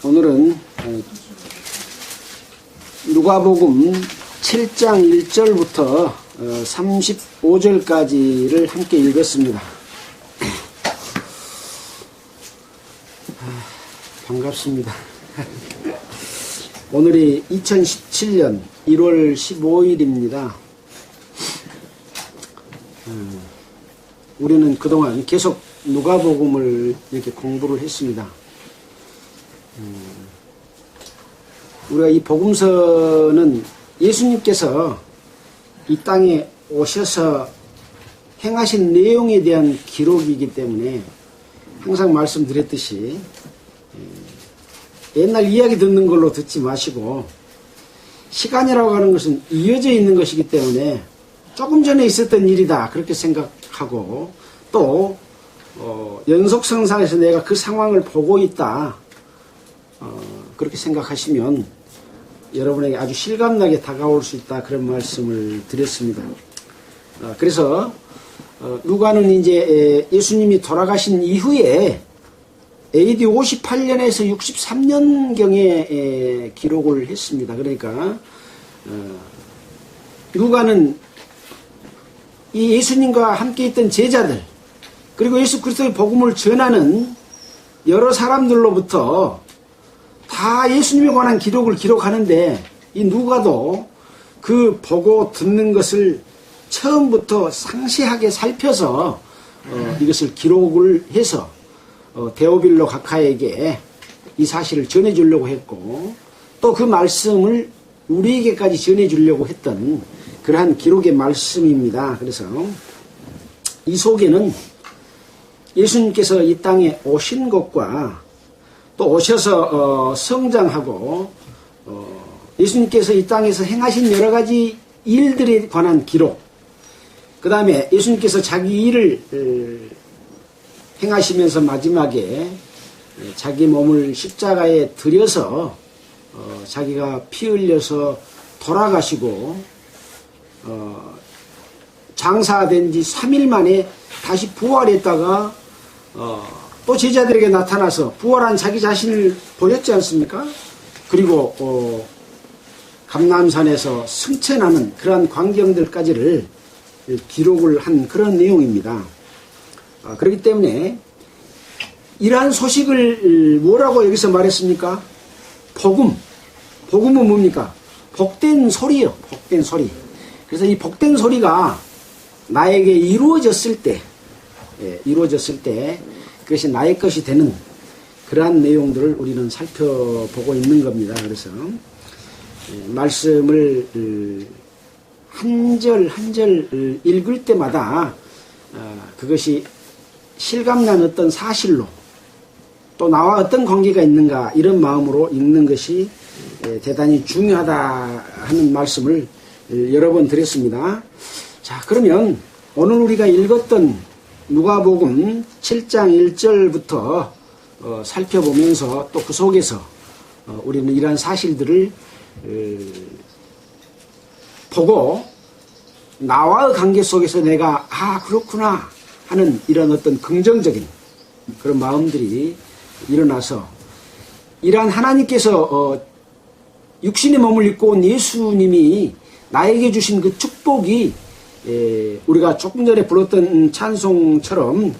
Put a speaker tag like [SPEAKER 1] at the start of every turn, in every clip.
[SPEAKER 1] 오늘은 누가복음 7장 1절부터 35절까지를 함께 읽었습니다. 반갑습니다. 오늘이 2017년 1월 15일입니다. 우리는 그동안 계속 누가복음을 이렇게 공부를 했습니다. 우리가 이 복음서는 예수님께서 이 땅에 오셔서 행하신 내용에 대한 기록이기 때문에 항상 말씀드렸듯이 옛날 이야기 듣는 걸로 듣지 마시고 시간이라고 하는 것은 이어져 있는 것이기 때문에 조금 전에 있었던 일이다 그렇게 생각하고 또 연속성상에서 내가 그 상황을 보고 있다 그렇게 생각하시면 여러분에게 아주 실감나게 다가올 수 있다 그런 말씀을 드렸습니다. 그래서 누가는 이제 예수님이 돌아가신 이후에 AD 58년에서 63년경에 기록을 했습니다. 그러니까 누가는 이 예수님과 함께 있던 제자들 그리고 예수 그리스도의 복음을 전하는 여러 사람들로부터 다 예수님에 관한 기록을 기록하는데 이 누가도 그 보고 듣는 것을 처음부터 상세하게 살펴서 이것을 기록을 해서 데오빌로 각하에게 이 사실을 전해주려고 했고 또 그 말씀을 우리에게까지 전해주려고 했던 그러한 기록의 말씀입니다. 그래서 이 속에는 예수님께서 이 땅에 오신 것과 또 오셔서 성장하고 예수님께서 이 땅에서 행하신 여러 가지 일들에 관한 기록 그 다음에 예수님께서 자기 일을 행하시면서 마지막에 자기 몸을 십자가에 들여서 자기가 피 흘려서 돌아가시고 장사된 지 3일 만에 다시 부활했다가 또 제자들에게 나타나서 부활한 자기 자신을 보였지 않습니까? 그리고 감람산에서 승천하는 그러한 광경들까지를 기록을 한 그런 내용입니다. 그렇기 때문에 이러한 소식을 뭐라고 여기서 말했습니까? 복음은 뭡니까? 복된 소리요. 복된 소리. 그래서 이 복된 소리가 나에게 이루어졌을 때 그것이 나의 것이 되는 그러한 내용들을 우리는 살펴보고 있는 겁니다. 그래서 말씀을 한 절 한 절 읽을 때마다 그것이 실감난 어떤 사실로 또 나와 어떤 관계가 있는가 이런 마음으로 읽는 것이 대단히 중요하다 하는 말씀을 여러 번 드렸습니다. 자, 그러면 오늘 우리가 읽었던 누가복음 7장 1절부터 살펴보면서 또 그 속에서 우리는 이러한 사실들을 보고 나와의 관계 속에서 내가 그렇구나 하는 이런 어떤 긍정적인 그런 마음들이 일어나서 이러한 하나님께서 육신의 몸을 입고 온 예수님이 나에게 주신 그 축복이 우리가 조금 전에 불렀던 찬송처럼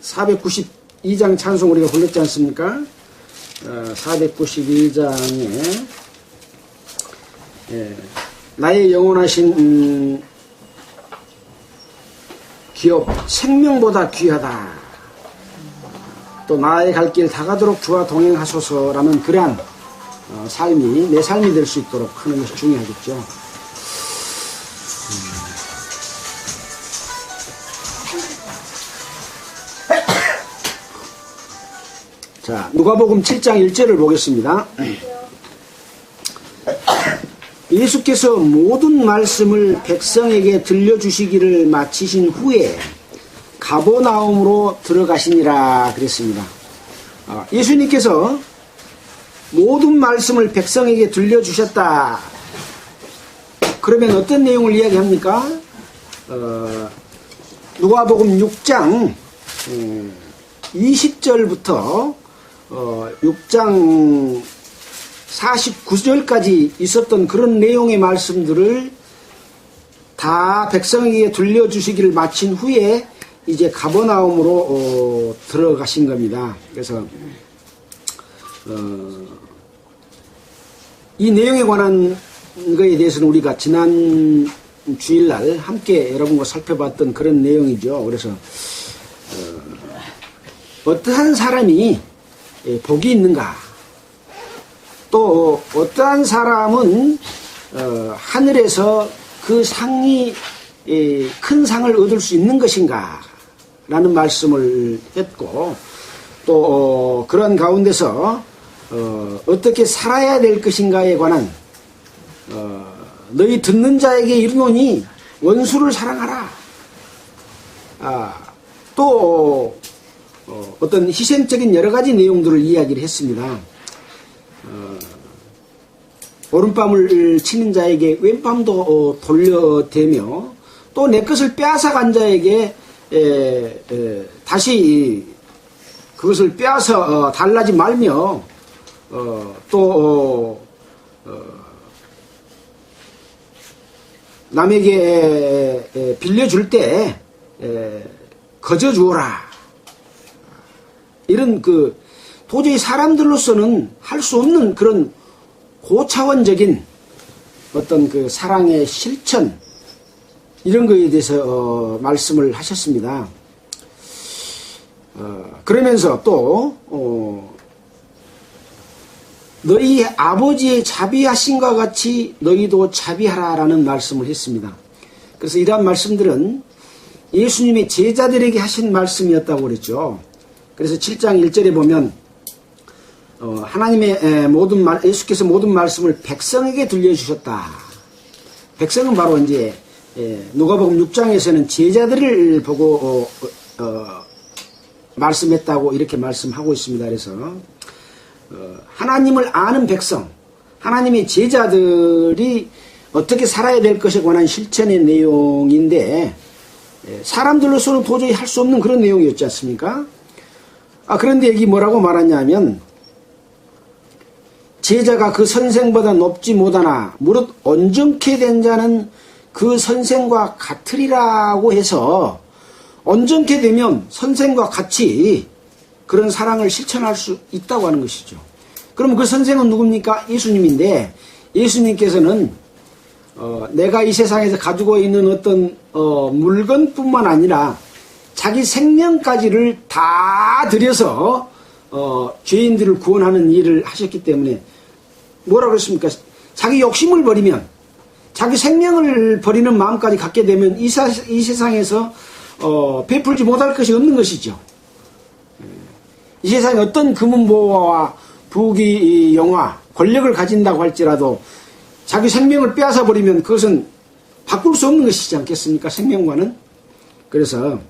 [SPEAKER 1] 492장 찬송 우리가 불렀지 않습니까? 492장에 나의 영원하신 기업 생명보다 귀하다 또 나의 갈 길 다가도록 주와 동행하소서라는 그러한 삶이 내 삶이 될 수 있도록 하는 것이 중요하겠죠. 자, 누가복음 7장 1절을 보겠습니다. 예수께서 모든 말씀을 백성에게 들려주시기를 마치신 후에 가버나움으로 들어가시니라 그랬습니다. 예수님께서 모든 말씀을 백성에게 들려주셨다. 그러면 어떤 내용을 이야기합니까? 누가복음 6장 20절부터 6장 49절까지 있었던 그런 내용의 말씀들을 다 백성에게 들려주시기를 마친 후에 이제 가버나움으로 들어가신 겁니다. 그래서 이 내용에 관한 것에 대해서는 우리가 지난 주일날 함께 여러분과 살펴봤던 그런 내용이죠. 그래서 어떠한 사람이 복이 있는가, 또 어떠한 사람은 하늘에서 그 상이 큰 상을 얻을 수 있는 것인가 라는 말씀을 했고, 또 그런 가운데서 어떻게 살아야 될 것인가에 관한 너희 듣는 자에게 이르노니 원수를 사랑하라. 또 어떤 희생적인 여러 가지 내용들을 이야기를 했습니다. 오른밤을 치는 자에게 왼밤도 돌려대며 또 내 것을 빼앗아간 자에게 다시 그것을 빼앗아 달라지 말며 또 남에게 빌려줄 때 거저 주어라. 이런 도저히 사람들로서는 할 수 없는 그런 고차원적인 어떤 그 사랑의 실천, 이런 거에 대해서 말씀을 하셨습니다. 그러면서 또 너희 아버지의 자비하심과 같이 너희도 자비하라라는 말씀을 했습니다. 그래서 이러한 말씀들은 예수님의 제자들에게 하신 말씀이었다고 그랬죠. 그래서 7장 1절에 보면 하나님의 예수께서 모든 말씀을 백성에게 들려주셨다. 백성은 바로 이제 누가복음 6장에서는 제자들을 보고 말씀했다고 이렇게 말씀하고 있습니다. 그래서 하나님을 아는 백성, 하나님의 제자들이 어떻게 살아야 될 것에 관한 실천의 내용인데, 사람들로서는 도저히 할 수 없는 그런 내용이었지 않습니까? 그런데 여기 뭐라고 말하냐면, 제자가 그 선생보다 높지 못하나 무릇 온전케 된 자는 그 선생과 같으리라고 해서, 온전케 되면 선생과 같이 그런 사랑을 실천할 수 있다고 하는 것이죠. 그럼 그 선생은 누굽니까? 예수님인데, 예수님께서는 내가 이 세상에서 가지고 있는 어떤 물건뿐만 아니라 자기 생명까지를 다 들여서 죄인들을 구원하는 일을 하셨기 때문에 뭐라고 했습니까? 자기 욕심을 버리면, 자기 생명을 버리는 마음까지 갖게 되면 이 세상에서 베풀지 못할 것이 없는 것이죠. 이 세상에 어떤 금은보화와 부귀 영화, 권력을 가진다고 할지라도 자기 생명을 빼앗아 버리면 그것은 바꿀 수 없는 것이지 않겠습니까? 생명과는. 그래서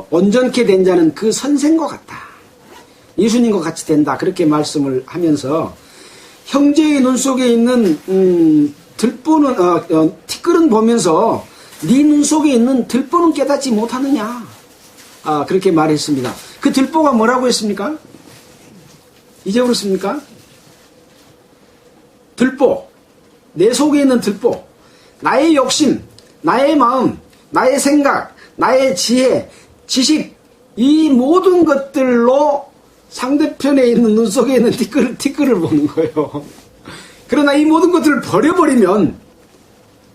[SPEAKER 1] 온전케 된 자는 그 선생과 같다. 예수님과 같이 된다. 그렇게 말씀을 하면서 형제의 눈 속에 있는 들보는 티끌은 보면서 네 눈 속에 있는 들보는 깨닫지 못하느냐. 그렇게 말했습니다. 그 들보가 뭐라고 했습니까? 잊어버렸습니까? 들보, 내 속에 있는 들보, 나의 욕심, 나의 마음, 나의 생각, 나의 지혜, 지식, 이 모든 것들로 상대편에 있는 눈 속에 있는 티끌을 보는 거예요. 그러나 이 모든 것들을 버려버리면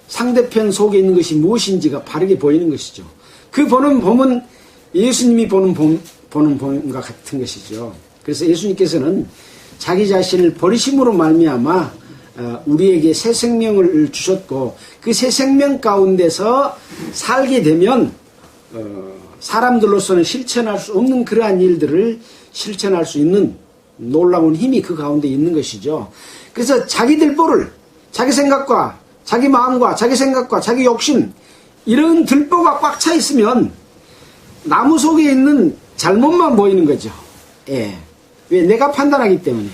[SPEAKER 1] 상대편 속에 있는 것이 무엇인지가 바르게 보이는 것이죠. 그 보는 봄은 예수님이 보는 봄과 같은 것이죠. 그래서 예수님께서는 자기 자신을 버리심으로 말미암아 우리에게 새 생명을 주셨고, 그 새 생명 가운데서 살게 되면 사람들로서는 실천할 수 없는 그러한 일들을 실천할 수 있는 놀라운 힘이 그 가운데 있는 것이죠. 그래서 자기 들보를, 자기 생각과 자기 마음과 자기 생각과 자기 욕심, 이런 들보가 꽉 차 있으면 나무 속에 있는 잘못만 보이는 거죠. 왜? 내가 판단하기 때문에.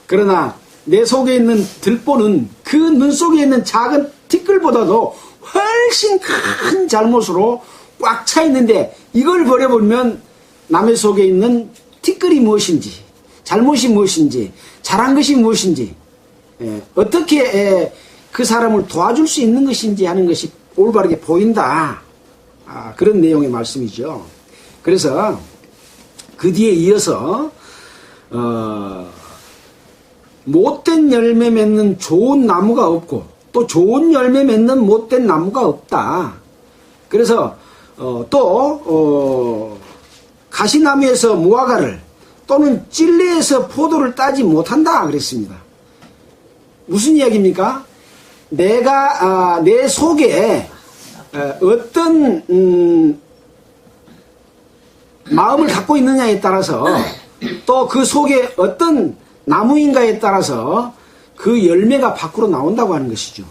[SPEAKER 1] 그러나 내 속에 있는 들보는 그 눈 속에 있는 작은 티끌보다도 훨씬 큰 잘못으로 꽉 차 있는데, 이걸 버려버리면 남의 속에 있는 티끌이 무엇인지, 잘못이 무엇인지, 잘한 것이 무엇인지, 어떻게 그 사람을 도와줄 수 있는 것인지 하는 것이 올바르게 보인다. 그런 내용의 말씀이죠. 그래서 그 뒤에 이어서 못된 열매 맺는 좋은 나무가 없고 또 좋은 열매 맺는 못된 나무가 없다. 그래서 또 가시나무에서 무화과를 또는 찔레에서 포도를 따지 못한다 그랬습니다. 무슨 이야기입니까? 내가 내 속에 어떤 마음을 갖고 있느냐에 따라서 또 그 속에 어떤 나무인가에 따라서 그 열매가 밖으로 나온다고 하는 것이죠.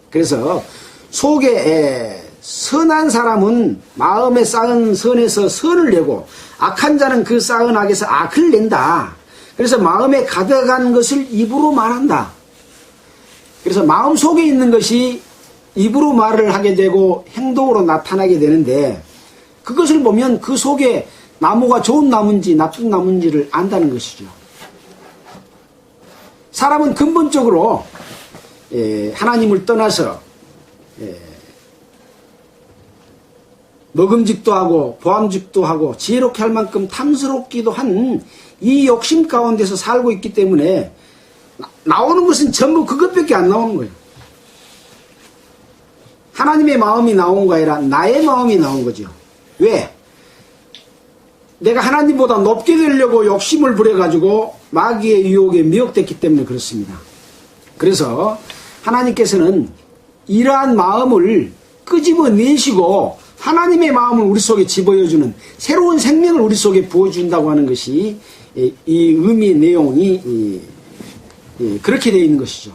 [SPEAKER 1] 그래서 속에 선한 사람은 마음에 쌓은 선에서 선을 내고 악한 자는 그 쌓은 악에서 악을 낸다. 그래서 마음에 가득한 것을 입으로 말한다. 그래서 마음 속에 있는 것이 입으로 말을 하게 되고 행동으로 나타나게 되는데 그것을 보면 그 속에 나무가 좋은 나무인지 나쁜 나무인지를 안다는 것이죠. 사람은 근본적으로 하나님을 떠나서 먹음직도 하고 보암직도 하고 지혜롭게 할 만큼 탐스럽기도 한 이 욕심 가운데서 살고 있기 때문에 나오는 것은 전부 그것밖에 안 나오는 거예요. 하나님의 마음이 나온 거 아니라 나의 마음이 나온 거죠. 왜? 내가 하나님보다 높게 되려고 욕심을 부려가지고 마귀의 유혹에 미혹됐기 때문에 그렇습니다. 그래서 하나님께서는 이러한 마음을 끄집어내시고 하나님의 마음을 우리 속에 집어여주는 새로운 생명을 우리 속에 부어준다고 하는 것이 이 의미의 내용이 그렇게 되어 있는 것이죠.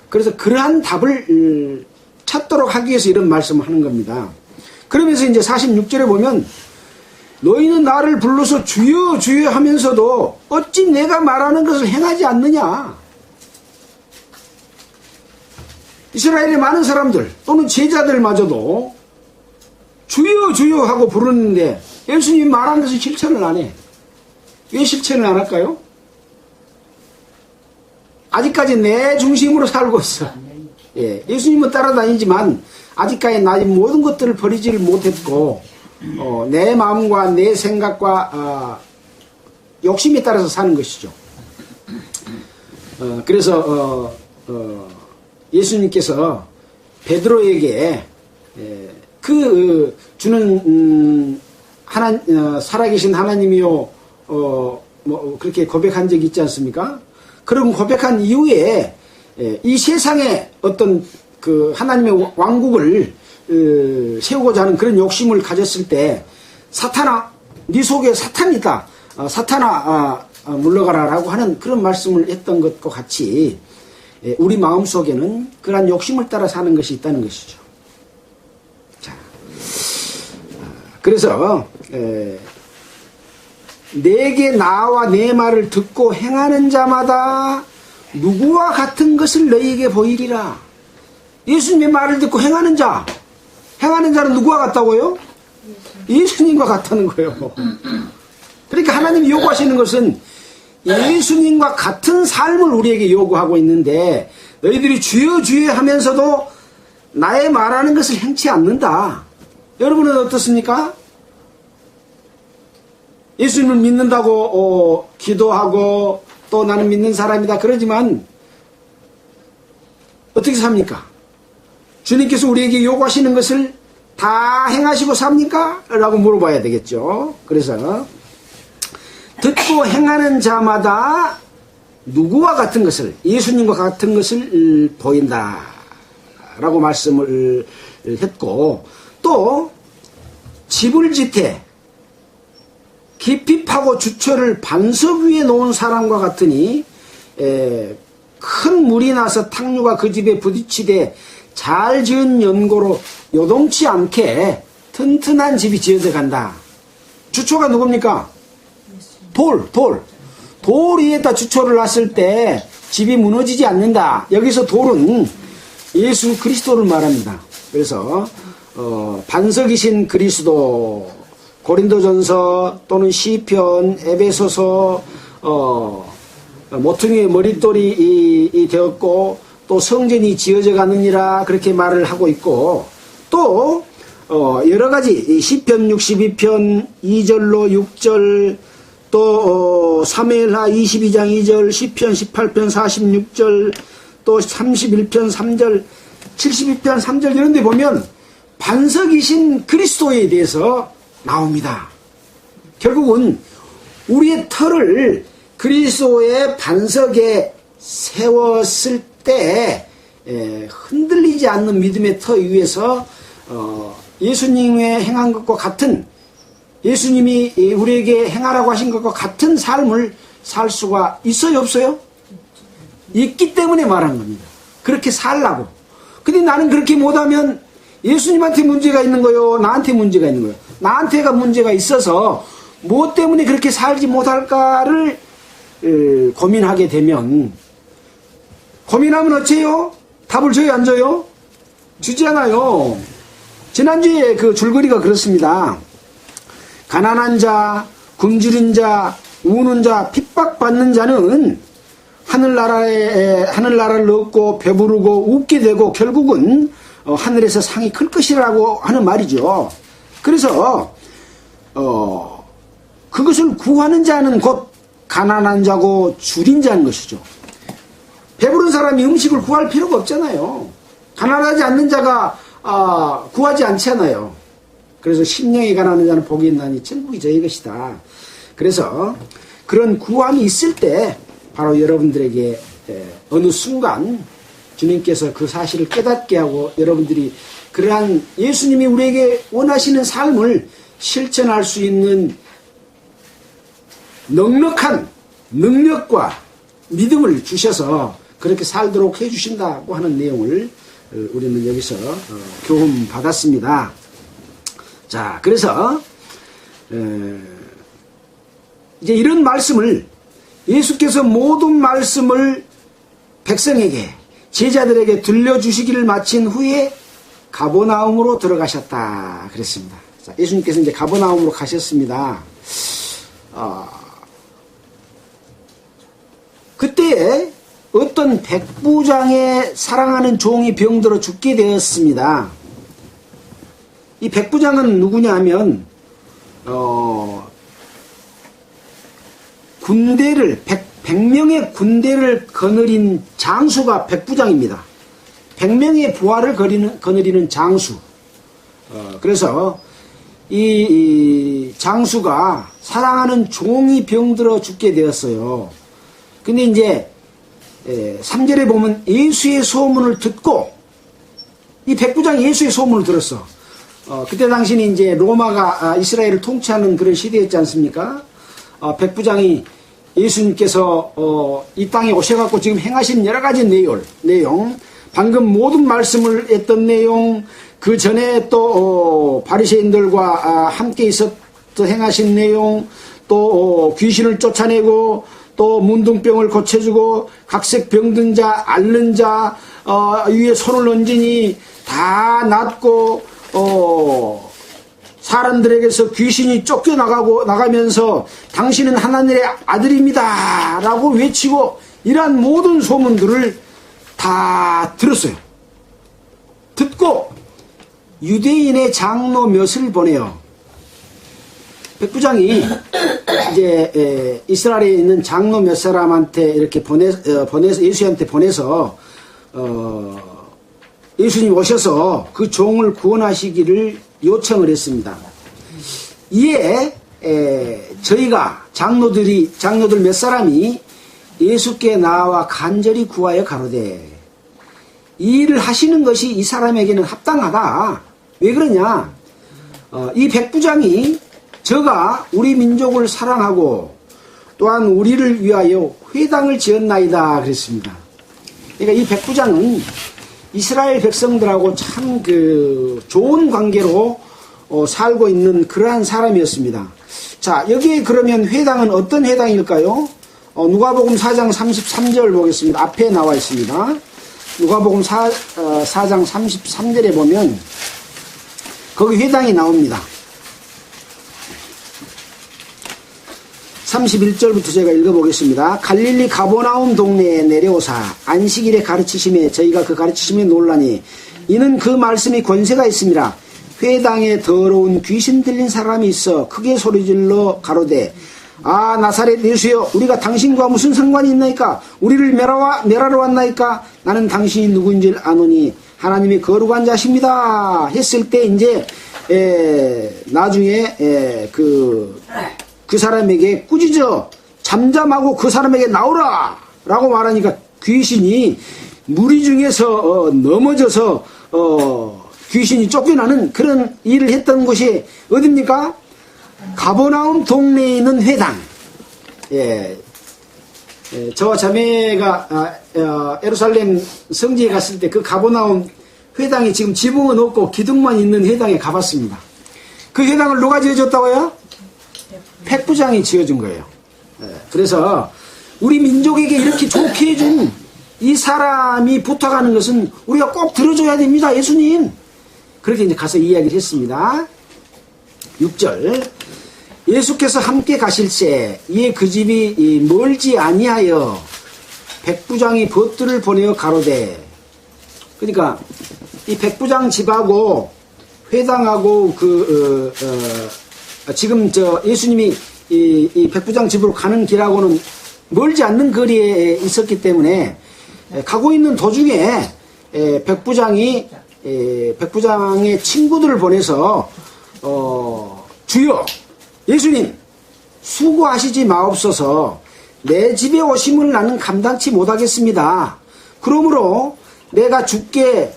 [SPEAKER 1] 그래서 그러한 답을 찾도록 하기 위해서 이런 말씀을 하는 겁니다. 그러면서 이제 46절에 보면 너희는 나를 불러서 주여 주여 하면서도 어찌 내가 말하는 것을 행하지 않느냐. 이스라엘의 많은 사람들 또는 제자들마저도 주여 주여 하고 부르는데 예수님이 말한 것을 실천을 안 해. 왜 실천을 안 할까요? 아직까지 내 중심으로 살고 있어. 예수님은 따라다니지만 아직까지 나의 모든 것들을 버리지를 못했고 내 마음과 내 생각과 욕심에 따라서 사는 것이죠. 그래서 예수님께서 베드로에게 그 주는 살아계신 하나님이요 뭐 그렇게 고백한 적이 있지 않습니까? 그럼 고백한 이후에 이 세상에 어떤 그 하나님의 왕국을 세우고자 하는 그런 욕심을 가졌을 때 사탄아 네 속에 사탄이 있다. 사탄아 물러가라라고 하는 그런 말씀을 했던 것과 같이 우리 마음속에는 그러한 욕심을 따라 사는 것이 있다는 것이죠. 자, 그래서 내게 나와 내 말을 듣고 행하는 자마다 누구와 같은 것을 너희에게 보이리라. 예수님의 말을 듣고 행하는 자는 누구와 같다고요? 예수님과 같다는 거예요. 그러니까 하나님이 요구하시는 것은 예수님과 같은 삶을 우리에게 요구하고 있는데 너희들이 주여 주여 하면서도 나의 말하는 것을 행치 않는다. 여러분은 어떻습니까? 예수님을 믿는다고 기도하고 또 나는 믿는 사람이다 그러지만 어떻게 삽니까? 주님께서 우리에게 요구하시는 것을 다 행하시고 삽니까? 라고 물어봐야 되겠죠. 그래서 듣고 행하는 자마다 누구와 같은 것을 예수님과 같은 것을 보인다 라고 말씀을 했고 또 집을 짓해 깊이 파고 주초를 반석 위에 놓은 사람과 같으니 큰 물이 나서 탕류가 그 집에 부딪히되 잘 지은 연고로 요동치 않게 튼튼한 집이 지어져 간다. 주초가 누굽니까? 돌 위에다 주초를 놨을 때 집이 무너지지 않는다. 여기서 돌은 예수 그리스도를 말합니다. 그래서 반석이신 그리스도 고린도전서 또는 시편, 에베소서 모퉁이의 머릿돌이 되었고 또 성전이 지어져 가느니라 그렇게 말을 하고 있고 또 여러 가지 시편 62편 2절로 6절 또 사무엘하 22장 2절 시편 18편 46절 또 31편 3절 72편 3절 이런 데 보면 반석이신 그리스도에 대해서 나옵니다. 결국은 우리의 터를 그리스도의 반석에 세웠을 때 흔들리지 않는 믿음의 터 위에서 예수님의 행한 것과 같은 예수님이 우리에게 행하라고 하신 것과 같은 삶을 살 수가 있어요 없어요? 있기 때문에 말한 겁니다. 그렇게 살라고. 근데 나는 그렇게 못하면 예수님한테 문제가 있는 거요? 나한테 문제가 있는 거요? 나한테가 문제가 있어서 무엇 때문에 그렇게 살지 못할까를 고민하게 되면 고민하면 어째요? 답을 줘요 안 줘요? 주지 않아요. 지난주에 그 줄거리가 그렇습니다. 가난한 자, 굶주린 자, 우는 자, 핍박받는 자는 하늘나라를 얻고 배부르고 웃게 되고 결국은 하늘에서 상이 클 것이라고 하는 말이죠. 그래서 그것을 구하는 자는 곧 가난한 자고 줄인 자인 것이죠. 배부른 사람이 음식을 구할 필요가 없잖아요. 가난하지 않는 자가 구하지 않잖아요. 그래서 심령이 가난한 자는 복이 있나니 천국이 저희 것이다. 그래서 그런 구함이 있을 때 바로 여러분들에게 어느 순간 주님께서 그 사실을 깨닫게 하고 여러분들이 그러한 예수님이 우리에게 원하시는 삶을 실천할 수 있는 넉넉한 능력과 믿음을 주셔서 그렇게 살도록 해주신다고 하는 내용을 우리는 여기서 교훈 받았습니다. 자, 그래서 이제 이런 말씀을 예수께서 모든 말씀을 백성에게 제자들에게 들려주시기를 마친 후에 가버나움으로 들어가셨다 그랬습니다. 자, 예수님께서 이제 가버나움으로 가셨습니다. 그때 어떤 백부장의 사랑하는 종이 병들어 죽게 되었습니다. 이 백부장은 누구냐 하면 군대를 100명의 군대를 거느린 장수가 백부장입니다. 100명의 부하를 거느리는 장수. 그래서 이 장수가 사랑하는 종이 병들어 죽게 되었어요. 근데 이제 3절에 보면 예수의 소문을 듣고 이 백부장이 예수의 소문을 들었어. 그때 당시는 이제 로마가 이스라엘을 통치하는 그런 시대였지 않습니까? 백부장이 예수님께서 이 땅에 오셔갖고 지금 행하신 여러 가지 내용, 방금 모든 말씀을 했던 내용, 그 전에 또 바리새인들과 함께 있었던 행하신 내용, 또 귀신을 쫓아내고 또 문둥병을 고쳐주고 각색 병든 자, 앓는 자 위에 손을 얹으니 다 낫고 사람들에게서 귀신이 나가면서 당신은 하나님의 아들입니다 라고 외치고 이러한 모든 소문들을 다 들었어요. 듣고 유대인의 장로 몇을 보내요. 백부장이 이제 이스라엘에 있는 장로 몇 사람한테 이렇게 보내서 예수한테 보내서 예수님 오셔서 그 종을 구원하시기를 요청을 했습니다. 이에 저희가 장로들 몇 사람이 예수께 나와 간절히 구하여 가로되 이 일을 하시는 것이 이 사람에게는 합당하다. 왜 그러냐? 이 백부장이 저가 우리 민족을 사랑하고 또한 우리를 위하여 회당을 지었나이다 그랬습니다. 그러니까 이 백부장은 이스라엘 백성들하고 참 좋은 관계로 살고 있는 그러한 사람이었습니다. 자, 여기에 그러면 회당은 어떤 회당일까요? 누가복음 4장 33절 보겠습니다. 앞에 나와 있습니다. 누가복음 4장 33절에 보면 거기 회당이 나옵니다. 31절부터 제가 읽어보겠습니다. 갈릴리 가버나움 동네에 내려오사 안식일에 가르치심에 저희가 그 가르치심에 놀라니 이는 그 말씀이 권세가 있습니다. 회당에 더러운 귀신 들린 사람이 있어 크게 소리질러 가로되 아 나사렛 예수여 우리가 당신과 무슨 상관이 있나이까 우리를 멸하러 왔나이까 나는 당신이 누구인 줄 아노니 하나님이 거룩한 자십니다 했을 때 이제 나중에 그 사람에게 꾸짖어 잠잠하고 그 사람에게 나오라 라고 말하니까 귀신이 무리 중에서 넘어져서 귀신이 쫓겨나는 그런 일을 했던 곳이 어딥니까? 가버나움 동네에 있는 회당. 저와 자매가 예루살렘 성지에 갔을 때 그 가버나움 회당이 지금 지붕은 없고 기둥만 있는 회당에 가봤습니다. 그 회당을 누가 지어줬다고요? 백부장이 지어준 거예요. 그래서 우리 민족에게 이렇게 좋게 해준 이 사람이 부탁하는 것은 우리가 꼭 들어줘야 됩니다. 예수님. 그렇게 이제 가서 이야기를 했습니다. 6절. 예수께서 함께 가실새 이에 그 집이 멀지 아니하여 백부장이 벗들을 보내어 가로되 그러니까 이 백부장 집하고 회당하고 지금 예수님이 이 백부장 집으로 가는 길하고는 멀지 않는 거리에 있었기 때문에 가고 있는 도중에 백부장의 친구들을 보내서 주여 예수님 수고하시지 마옵소서 내 집에 오심을 나는 감당치 못하겠습니다. 그러므로 내가 주께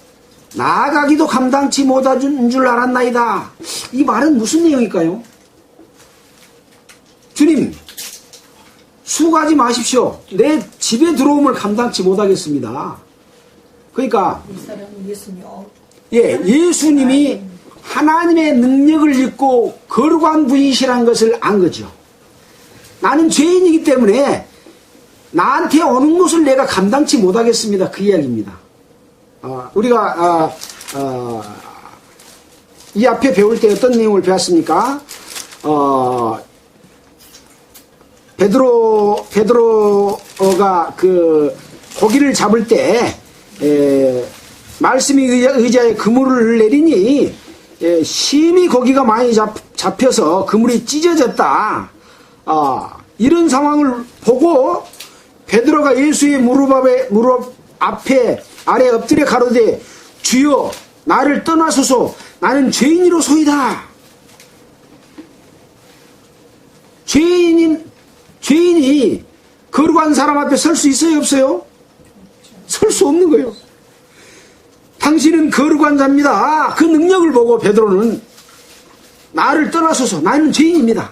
[SPEAKER 1] 나아가기도 감당치 못한 줄 알았나이다. 이 말은 무슨 내용일까요? 주님 수고하지 마십시오. 내 집에 들어옴을 감당치 못하겠습니다. 그러니까 예수님이 하나님의 능력을 믿고 거룩한 분이시라는 것을 안 거죠. 나는 죄인이기 때문에 나한테 오는 것을 내가 감당치 못하겠습니다. 그 이야기입니다. 우리가 이 앞에 배울 때 어떤 내용을 배웠습니까? 베드로가 그 고기를 잡을 때 말씀이 의자에 그물을 내리니 심히 고기가 많이 잡혀서 그물이 찢어졌다. 이런 상황을 보고 베드로가 예수의 무릎 앞에 아래 엎드려 가로되 주여 나를 떠나소서 나는 죄인이로소이다. 죄인이 거룩한 사람 앞에 설 수 있어요 없어요? 설 수 없는 거예요. 당신은 거룩한 자입니다. 그 능력을 보고 베드로는 나를 떠나소서 나는 죄인입니다.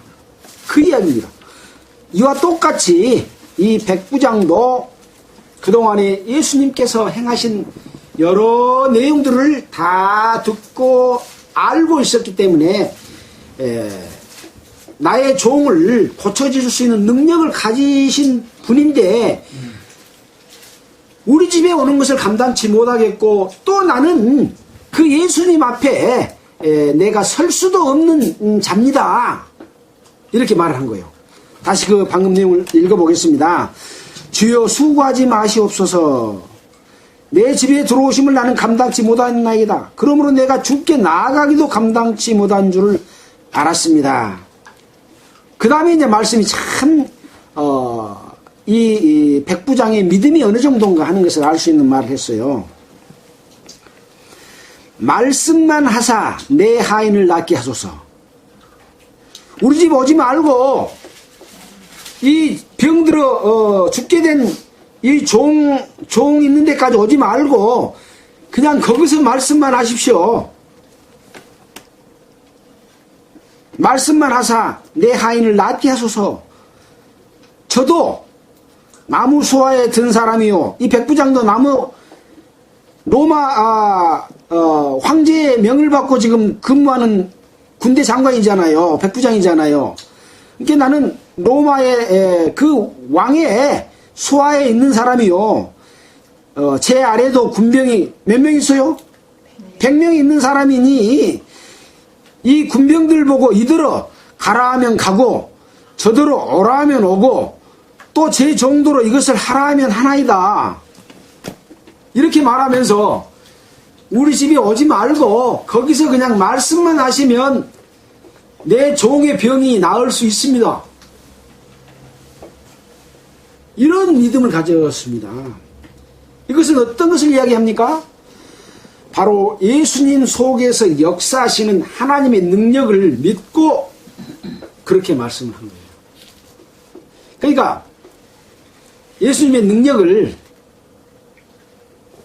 [SPEAKER 1] 그 이야기입니다. 이와 똑같이 이 백부장도 그동안에 예수님께서 행하신 여러 내용들을 다 듣고 알고 있었기 때문에 나의 종을 고쳐줄 수 있는 능력을 가지신 분인데 우리 집에 오는 것을 감당치 못하겠고 또 나는 그 예수님 앞에 내가 설 수도 없는 자입니다. 이렇게 말을 한 거예요. 다시 그 방금 내용을 읽어보겠습니다. 주여 수고하지 마시옵소서 내 집에 들어오심을 나는 감당치 못하나이다. 그러므로 내가 주께 나아가기도 감당치 못한 줄을 알았습니다. 그 다음에 이제 말씀이 참 이 백부장의 믿음이 어느 정도인가 하는 것을 알 수 있는 말을 했어요. 말씀만 하사 내 하인을 낫게 하소서. 우리 집 오지 말고 이 병들어 죽게 된 이 종 있는 데까지 오지 말고 그냥 거기서 말씀만 하십시오. 말씀만 하사 내 하인을 낫게 하소서. 저도 나무 수하에 든 사람이요. 이 백부장도 로마 황제의 명을 받고 지금 근무하는 군대 장관이잖아요. 백부장이잖아요. 그러니까 나는 로마의 그 왕의 수하에 있는 사람이요. 제 아래도 군병이 몇 명 있어요? 100명 있는 사람이니 이 군병들 보고 이들어 가라 하면 가고 저더러 오라 하면 오고 또 제 정도로 이것을 하라 하면 하나이다. 이렇게 말하면서 우리 집에 오지 말고 거기서 그냥 말씀만 하시면 내 종의 병이 나을 수 있습니다. 이런 믿음을 가졌습니다. 이것은 어떤 것을 이야기합니까? 바로 예수님 속에서 역사하시는 하나님의 능력을 믿고 그렇게 말씀을 한 거예요. 그러니까 예수님의 능력을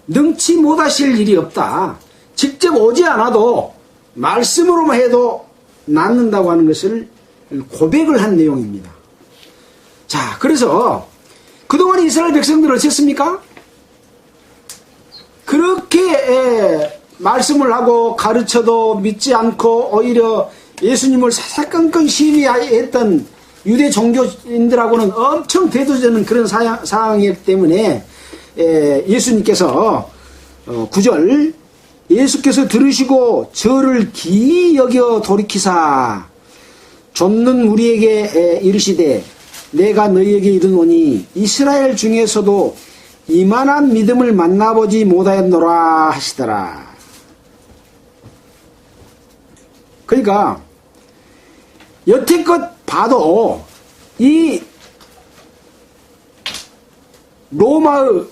[SPEAKER 1] 능치 못하실 일이 없다. 직접 오지 않아도 말씀으로만 해도 낫는다고 하는 것을 고백을 한 내용입니다. 자, 그래서 그동안 이스라엘 백성들은 어땠습니까? 그렇게 말씀을 하고 가르쳐도 믿지 않고 오히려 예수님을 사사건건 시비했던 유대 종교인들하고는 엄청 대두되는 그런 상황이기 때문에 예수님께서 9절 예수께서 들으시고 저를 기이 여겨 돌이키사 좇는 우리에게 이르시되 내가 너희에게 이르노니 이스라엘 중에서도 이만한 믿음을 만나보지 못하였노라 하시더라. 그러니까 여태껏 봐도 이 로마의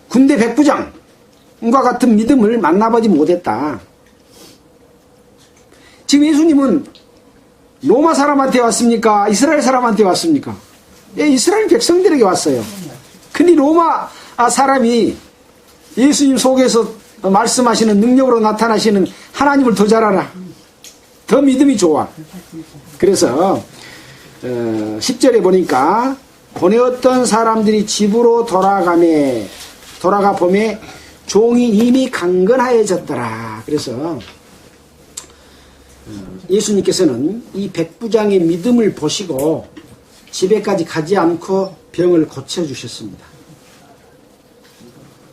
[SPEAKER 1] 군대 백부장과 같은 믿음을 만나보지 못했다. 지금 예수님은 로마 사람한테 왔습니까? 이스라엘 사람한테 왔습니까? 예, 이스라엘 백성들에게 왔어요. 근데 로마 사람이 예수님 속에서 말씀하시는 능력으로 나타나시는 하나님을 더 잘 알아. 더 믿음이 좋아. 그래서 10절에 보니까 보내었던 사람들이 집으로 돌아가 보매 종이 이미 강건하여졌더라. 그래서 예수님께서는 이 백부장의 믿음을 보시고 집에까지 가지 않고 병을 고쳐주셨습니다.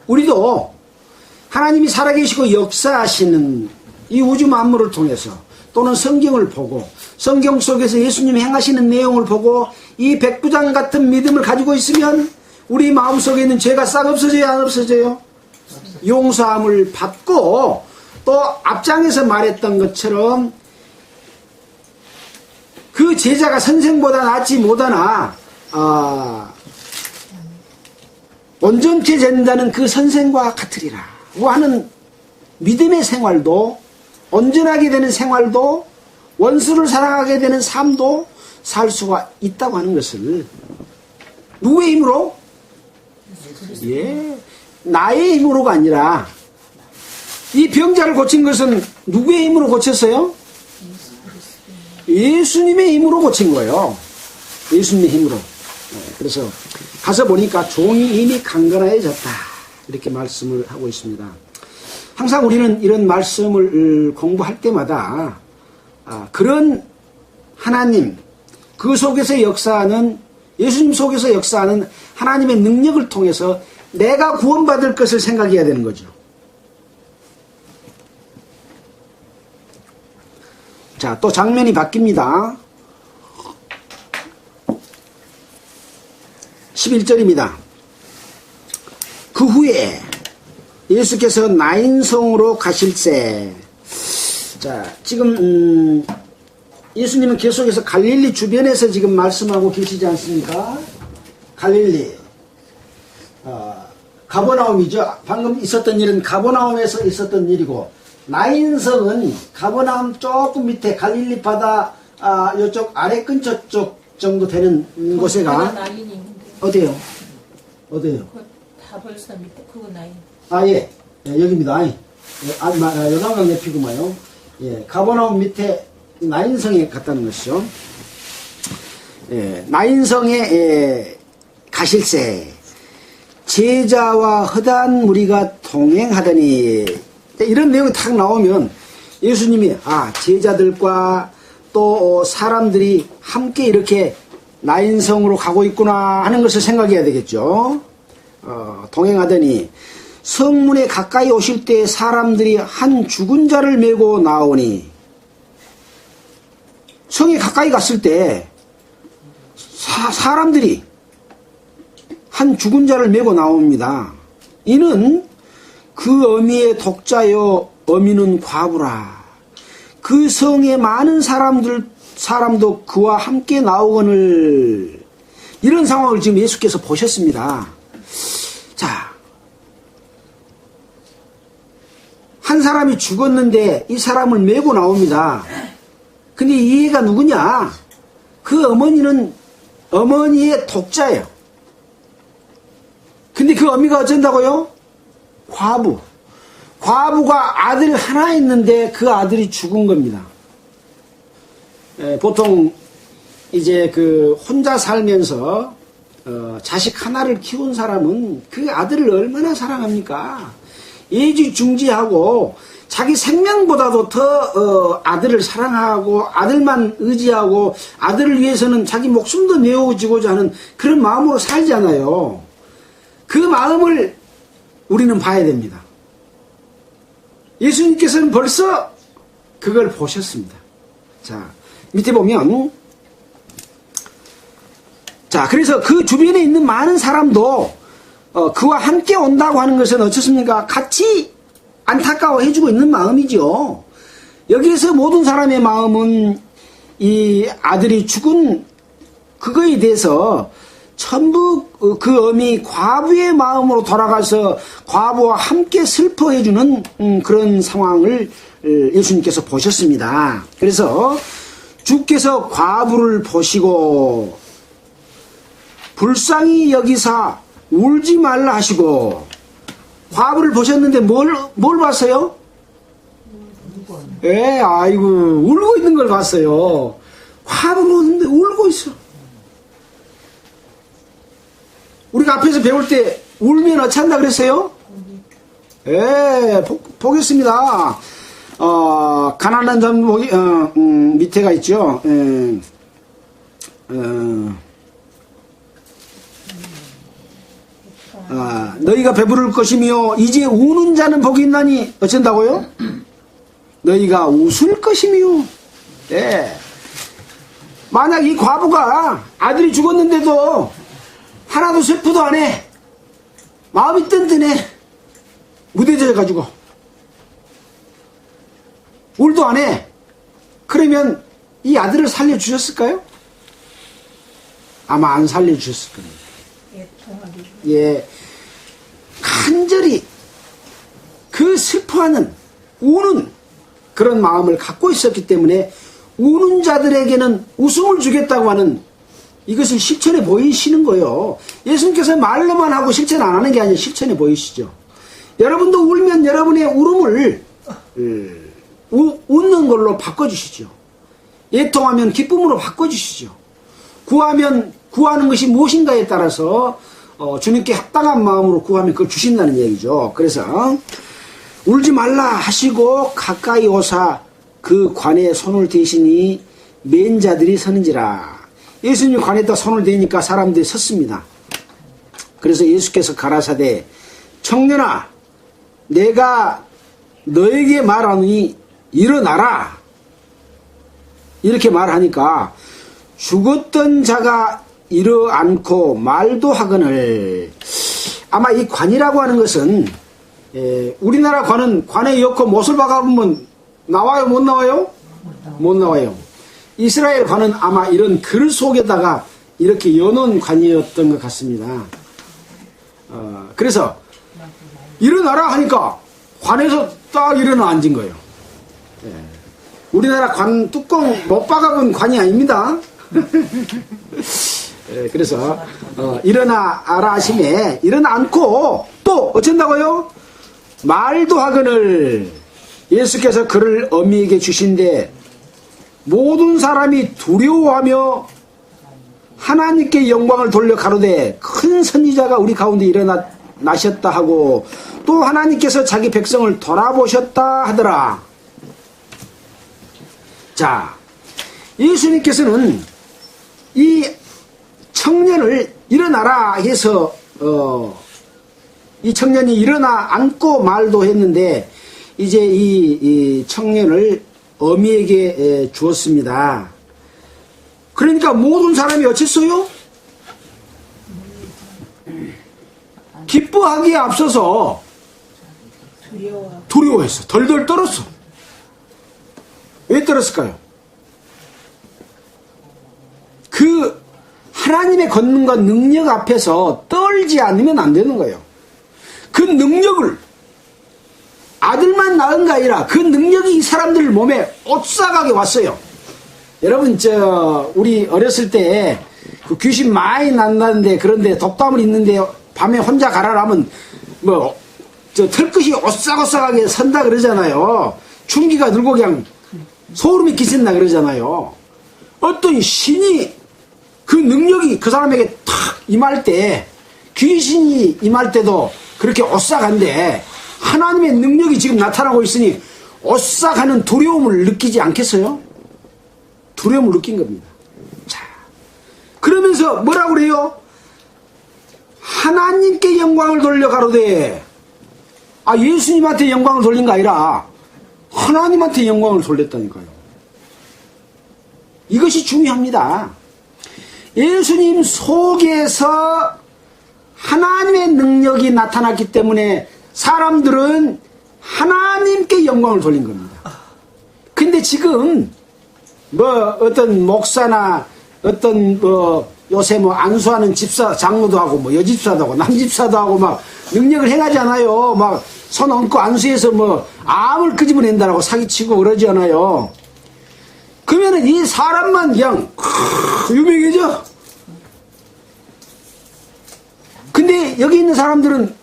[SPEAKER 1] 우리도 하나님이 살아계시고 역사하시는 이 우주 만물을 통해서 또는 성경을 보고 성경 속에서 예수님이 행하시는 내용을 보고 이 백부장 같은 믿음을 가지고 있으면 우리 마음속에 있는 죄가 싹 없어져요, 안 없어져요? 용서함을 받고 또 앞장에서 말했던 것처럼 그 제자가 선생보다 낫지 못하나 온전케 된다는 그 선생과 같으리라 하는 믿음의 생활도 온전하게 되는 생활도 원수를 사랑하게 되는 삶도 살 수가 있다고 하는 것을 누구의 힘으로? 예, 나의 힘으로가 아니라 이 병자를 고친 것은 누구의 힘으로 고쳤어요? 예수님의 힘으로 고친 거예요. 예수님의 힘으로. 그래서 가서 보니까 종이 이미 강건하여졌다. 이렇게 말씀을 하고 있습니다. 항상 우리는 이런 말씀을 공부할 때마다 그런 하나님, 그 속에서 역사하는 예수님 속에서 역사하는 하나님의 능력을 통해서 내가 구원받을 것을 생각해야 되는 거죠. 자, 또 장면이 바뀝니다. 11절입니다. 그 후에 예수께서 나인성으로 가실새. 자, 지금 예수님은 계속해서 갈릴리 주변에서 지금 말씀하고 계시지 않습니까? 갈릴리 가버나움이죠. 방금 있었던 일은 가버나움에서 있었던 일이고, 나인성은 가버나움 조금 밑에 갈릴리 바다 이쪽 아래 근처 쪽 정도 되는 곳에가 어디요? 어디요?
[SPEAKER 2] 다벌사 밑에 그거 나인.
[SPEAKER 1] 예. 여기입니다. 요나강 옆이구만요. 예, 가버나움 밑에 나인성에 갔다는 것이죠. 예, 나인성에 가실새 제자와 허다한 무리가 동행하더니, 이런 내용이 탁 나오면 예수님이 제자들과 또 사람들이 함께 이렇게 나인성으로 가고 있구나 하는 것을 생각해야 되겠죠. 동행하더니 성문에 가까이 오실 때 사람들이 한 죽은 자를 메고 나오니, 성에 가까이 갔을 때 사람들이 한 죽은 자를 메고 나옵니다. 이는 그 어미의 독자요 어미는 과부라. 그 성의 많은 사람도 그와 함께 나오거늘. 이런 상황을 지금 예수께서 보셨습니다. 자, 한 사람이 죽었는데 이 사람을 메고 나옵니다. 근데 이 애가 누구냐? 그 어머니는 어머니의 독자예요. 근데 그 어미가 어쩐다고요? 과부. 과부가 아들 하나 있는데 그 아들이 죽은 겁니다. 보통 이제 그 혼자 살면서 자식 하나를 키운 사람은 그 아들을 얼마나 사랑합니까? 애지중지하고 자기 생명보다도 더 아들을 사랑하고 아들만 의지하고 아들을 위해서는 자기 목숨도 내어주고자 하는 그런 마음으로 살잖아요. 그 마음을 우리는 봐야 됩니다. 예수님께서는 벌써 그걸 보셨습니다. 자, 밑에 보면, 자, 그래서 그 주변에 있는 많은 사람도 그와 함께 온다고 하는 것은 어떻습니까? 같이 안타까워 해주고 있는 마음이죠. 여기에서 모든 사람의 마음은 이 아들이 죽은 그거에 대해서 전부 그 어미 과부의 마음으로 돌아가서 과부와 함께 슬퍼해주는 그런 상황을 예수님께서 보셨습니다. 그래서 주께서 과부를 보시고 불쌍히 여기사 울지 말라 하시고, 과부를 보셨는데 뭘 봤어요? 예, 아이고, 울고 있는 걸 봤어요. 과부를 보는데 울고 있어. 우리가 앞에서 배울 때 울면 어찌한다 그랬어요? 예, 보겠습니다. 가난한 전복이, 밑에가 있죠. 너희가 배부를 것이며 이제 우는 자는 복이 있나니 어쩐다고요? 너희가 웃을 것이며. 네. 만약 이 과부가 아들이 죽었는데도 하나도 슬프도 안 해. 마음이 든든해. 무뎌져 가지고 울도 안 해. 그러면 이 아들을 살려주셨을까요? 아마 안 살려주셨을 겁니다. 예, 간절히 그 슬퍼하는 우는 그런 마음을 갖고 있었기 때문에 우는 자들에게는 웃음을 주겠다고 하는 이것을 실천해 보이시는 거예요. 예수님께서 말로만 하고 실천 안 하는 게 아니라 실천해 보이시죠. 여러분도 울면 여러분의 울음을 웃는 걸로 바꿔주시죠. 애통하면 기쁨으로 바꿔주시죠. 구하면 구하는 것이 무엇인가에 따라서 주님께 합당한 마음으로 구하면 그걸 주신다는 얘기죠. 그래서 울지 말라 하시고 가까이 오사 그 관에 손을 대시니 맨 자들이 서는지라. 예수님 관에다 손을 대니까 사람들이 섰습니다. 그래서 예수께서 가라사대 청년아 내가 너에게 말하니 일어나라. 이렇게 말하니까 죽었던 자가 일어앉고 말도 하거늘. 아마 이 관이라고 하는 것은 우리나라 관은 관에 엮고 못을 박아보면 나와요? 못 나와요? 못 나와요. 이스라엘 관은 아마 이런 글 속에다가 이렇게 여놓은 관이었던 것 같습니다. 그래서 일어나라 하니까 관에서 딱 일어나 앉은 거예요. 우리나라 관 뚜껑 못 박아본 관이 아닙니다. 그래서 일어나라 하심에 일어나 앉고 또 어쩐다고요? 말도 하거늘. 예수께서 그를 어미에게 주신데 모든 사람이 두려워하며 하나님께 영광을 돌려 가로되 큰 선지자가 우리 가운데 일어나셨다 하고 또 하나님께서 자기 백성을 돌아보셨다 하더라. 자, 예수님께서는 이 청년을 일어나라 해서 이 청년이 일어나 앉고 말도 했는데 이제 이 청년을 어미에게 주었습니다. 그러니까 모든 사람이 어쨌어요? 기뻐하기에 앞서서 두려워했어. 덜덜 떨었어. 왜 떨었을까요? 그 하나님의 권능과 능력 앞에서 떨지 않으면 안 되는 거예요. 그 능력을 아들만 낳은 게 아니라 그 능력이 이 사람들 몸에 오싹하게 왔어요. 여러분 우리 어렸을 때 그 귀신 많이 난다는데 그런데 독담을 있는데 밤에 혼자 가라라면 털끝이 오싹오싹하게 선다 그러잖아요. 충기가 들고 그냥 소름이 끼친다 그러잖아요. 어떤 신이 그 능력이 그 사람에게 탁 임할 때 귀신이 임할 때도 그렇게 오싹한데 하나님의 능력이 지금 나타나고 있으니 오싹하는 두려움을 느끼지 않겠어요? 두려움을 느낀 겁니다. 자, 그러면서 뭐라고 그래요? 하나님께 영광을 돌려 가로되, 예수님한테 영광을 돌린 거 아니라 하나님한테 영광을 돌렸다니까요. 이것이 중요합니다. 예수님 속에서 하나님의 능력이 나타났기 때문에 사람들은 하나님께 영광을 돌린 겁니다. 근데 지금 어떤 목사나 어떤 요새 안수하는 집사 장로도 하고 여집사도 하고 남집사도 하고 막 능력을 행하잖아요. 막 손 얹고 안수해서 암을 끄집어낸다라고 사기치고 그러잖아요. 그러면은 이 사람만 그냥 유명해져. 근데 여기 있는 사람들은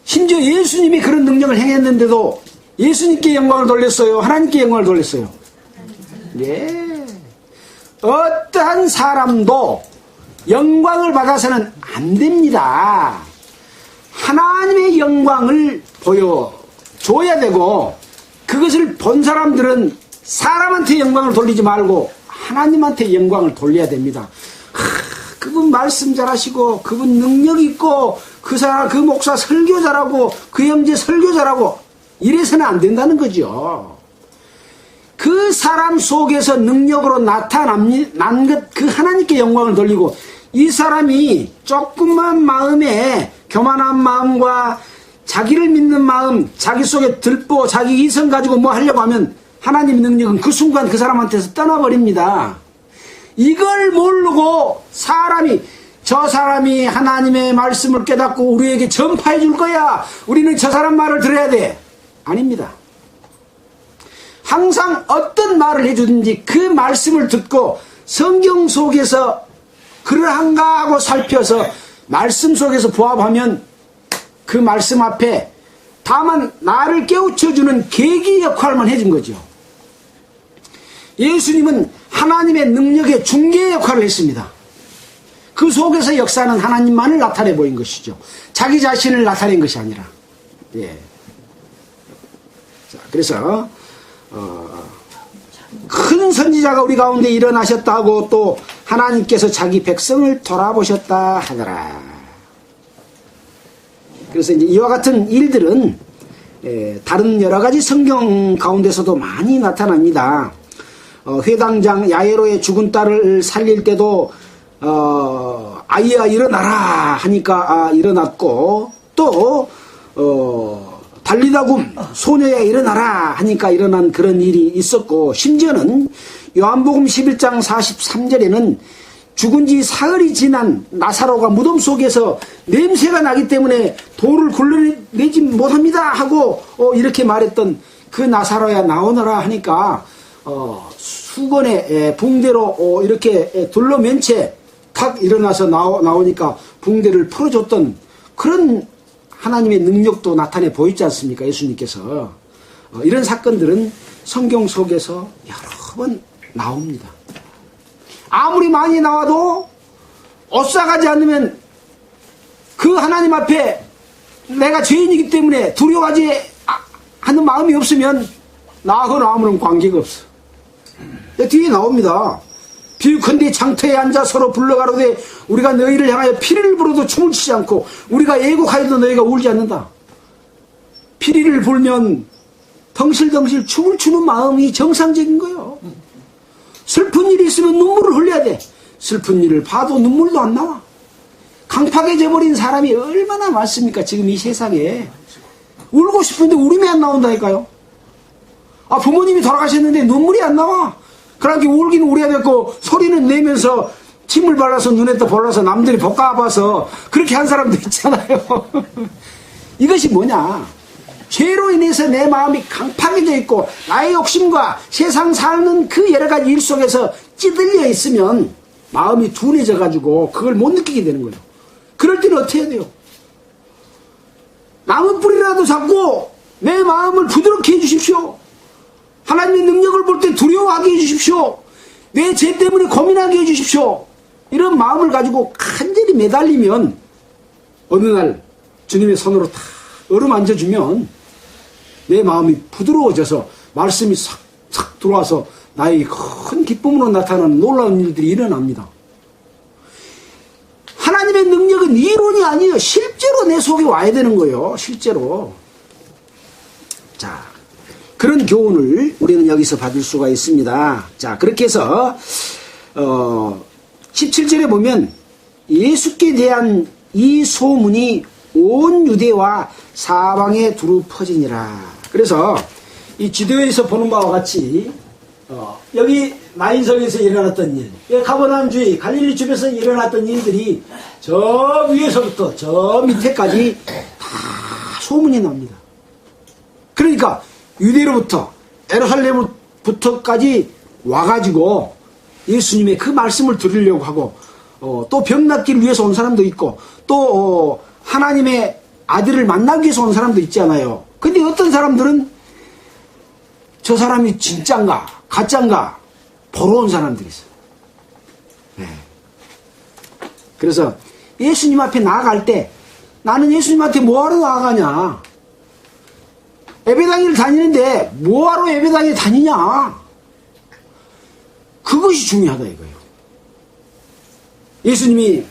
[SPEAKER 1] 심지어 예수님이 그런 능력을 행했는데도 예수님께 영광을 돌렸어요? 하나님께 영광을 돌렸어요? 네. 어떠한 사람도 영광을 받아서는 안 됩니다. 하나님의 영광을 보여줘야 되고, 그것을 본 사람들은 사람한테 영광을 돌리지 말고 하나님한테 영광을 돌려야 됩니다. 그분 말씀 잘하시고, 그분 능력 있고, 그 목사 설교 잘하고, 그 형제 설교 잘하고, 이래서는 안 된다는 거죠. 그 사람 속에서 능력으로 나타난 것, 그 하나님께 영광을 돌리고, 이 사람이 조금만 마음에 교만한 마음과 자기를 믿는 마음, 자기 속에 들보, 자기 이성 가지고 뭐 하려고 하면 하나님의 능력은 그 순간 그 사람한테서 떠나버립니다. 이걸 모르고 저 사람이 하나님의 말씀을 깨닫고 우리에게 전파해 줄 거야, 우리는 저 사람 말을 들어야 돼. 아닙니다. 항상 어떤 말을 해주든지 그 말씀을 듣고 성경 속에서 그러한가 하고 살펴서 말씀 속에서 부합하면 그 말씀 앞에 다만 나를 깨우쳐주는 계기 역할만 해준 거죠. 예수님은 하나님의 능력의 중개 역할을 했습니다. 그 속에서 역사는 하나님만을 나타내 보인 것이죠. 자기 자신을 나타낸 것이 아니라. 예. 자, 그래서 큰 선지자가 우리 가운데 일어나셨다고 또 하나님께서 자기 백성을 돌아보셨다 하더라. 그래서 이제 이와 같은 일들은 다른 여러 가지 성경 가운데서도 많이 나타납니다. 회당장 야이로의 죽은 딸을 살릴 때도 아이야 일어나라 하니까 일어났고, 또 달리다굼 소녀야 일어나라 하니까 일어난 그런 일이 있었고, 심지어는 요한복음 11장 43절에는 죽은 지 사흘이 지난 나사로가 무덤 속에서 냄새가 나기 때문에 돌을 굴러내지 못합니다 하고 이렇게 말했던 그 나사로야 나오너라 하니까 수건에 붕대로 이렇게 둘러맨 채 탁 일어나서 나오니까 붕대를 풀어줬던 그런 하나님의 능력도 나타내 보이지 않습니까? 예수님께서. 이런 사건들은 성경 속에서 여러 번 나옵니다. 아무리 많이 나와도 오싹하지 않으면 그 하나님 앞에 내가 죄인이기 때문에 두려워하지 하는 마음이 없으면 나하고는 아무런 관계가 없어. 뒤에 나옵니다. 비유컨대 장터에 앉아 서로 불러가로되 우리가 너희를 향하여 피리를 불어도 춤을 추지 않고 우리가 애곡하여도 너희가 울지 않는다. 피리를 불면 덩실덩실 춤을 추는 마음이 정상적인 거예요. 슬픈 일이 있으면 눈물을 흘려야 돼. 슬픈 일을 봐도 눈물도 안 나와. 강팍해져 버린 사람이 얼마나 많습니까? 지금 이 세상에. 울고 싶은데 울음이 안 나온다니까요. 아, 부모님이 돌아가셨는데 눈물이 안 나와. 그러니까 울긴 울어야 됐고 소리는 내면서 침을 발라서 눈에다 벌러서 남들이 볶아봐서 그렇게 한 사람도 있잖아요. 이것이 뭐냐? 죄로 인해서 내 마음이 강팍해져 있고 나의 욕심과 세상 사는 그 여러 가지 일 속에서 찌들려 있으면 마음이 둔해져 가지고 그걸 못 느끼게 되는 거예요. 그럴 때는 어떻게 해야 돼요? 나무 뿌리라도 잡고 내 마음을 부드럽게 해주십시오. 하나님의 능력을 볼 때 두려워하게 해주십시오. 내 죄 때문에 고민하게 해주십시오. 이런 마음을 가지고 간절히 매달리면 어느 날 주님의 손으로 탁 어루만져주면 내 마음이 부드러워져서 말씀이 싹싹 들어와서 나의 큰 기쁨으로 나타나는 놀라운 일들이 일어납니다. 하나님의 능력은 이론이 아니에요. 실제로 내 속에 와야 되는 거예요. 실제로. 자, 그런 교훈을 우리는 여기서 받을 수가 있습니다. 자, 그렇게 해서 17절에 보면 예수께 대한 이 소문이 온 유대와 사방에 두루 퍼지니라. 그래서 이 지도에서 보는 바와 같이 여기 나인성에서 일어났던 일, 가버나움 주의 갈릴리 줍에서 일어났던 일들이 저 위에서부터 저 밑에까지 다 소문이 납니다. 그러니까 유대로부터 예루살렘부터까지 와가지고 예수님의 그 말씀을 들으려고 하고 또 병 낫기를 위해서 온 사람도 있고 또 하나님의 아들을 만나기 위해서 온 사람도 있잖아요. 근데 어떤 사람들은 저 사람이 진짠가 가짠가 보러 온 사람들이 있어요. 네. 그래서 예수님 앞에 나아갈 때 나는 예수님한테 뭐하러 나아가냐? 예배당을 다니는데 뭐하러 예배당에 다니냐? 그것이 중요하다 이거예요. 예수님이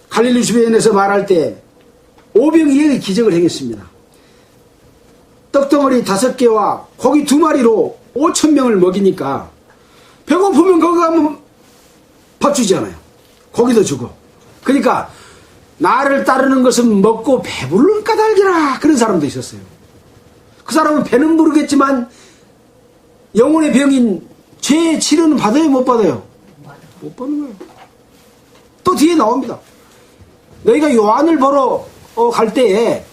[SPEAKER 1] 갈릴리 주변에서 말할 때 오병이어의 기적을 행했습니다. 떡덩어리 5개와 고기 2마리로 5,000명을 먹이니까 배고프면 거기 가면 밥 주잖아요. 고기도 주고. 그러니까 나를 따르는 것은 먹고 배부를 까닭이라 그런 사람도 있었어요. 그 사람은 배는 부르겠지만 영혼의 병인 죄의 치료는 받아요 못 받아요? 못 받는 거예요. 또 뒤에 나옵니다. 너희가 요한을 보러 갈 때에